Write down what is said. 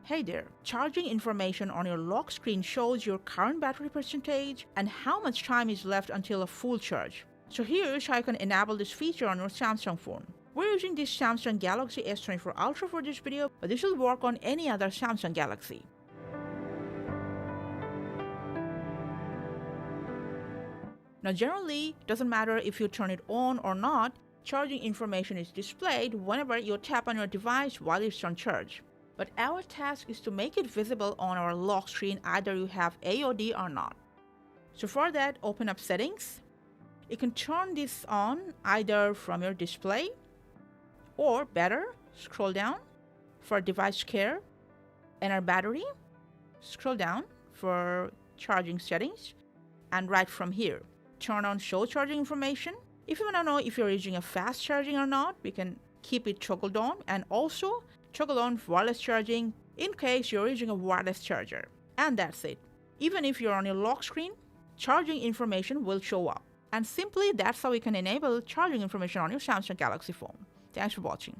Hey there, charging information on your lock screen shows your current battery percentage and how much time is left until a full charge. So here's how you can enable this feature on your Samsung phone. We're using this Samsung Galaxy S24 Ultra for this video, but this will work on any other Samsung Galaxy. Now generally, it doesn't matter if you turn it on or not, charging information is displayed whenever you tap on your device while it's on charge. But our task is to make it visible on our lock screen either you have AOD or not. So for that, open up Settings. You can turn this on either from your display, or better, scroll down for device care and our battery. Scroll down for charging settings, and right from here, turn on Show Charging Information. If you want to know if you're using a fast charging or not, we can keep it toggled on, and also toggle on wireless charging in case you're using a wireless charger. And that's it. Even if you're on your lock screen, charging information will show up. And simply that's how you can enable charging information on your Samsung Galaxy phone. Thanks for watching.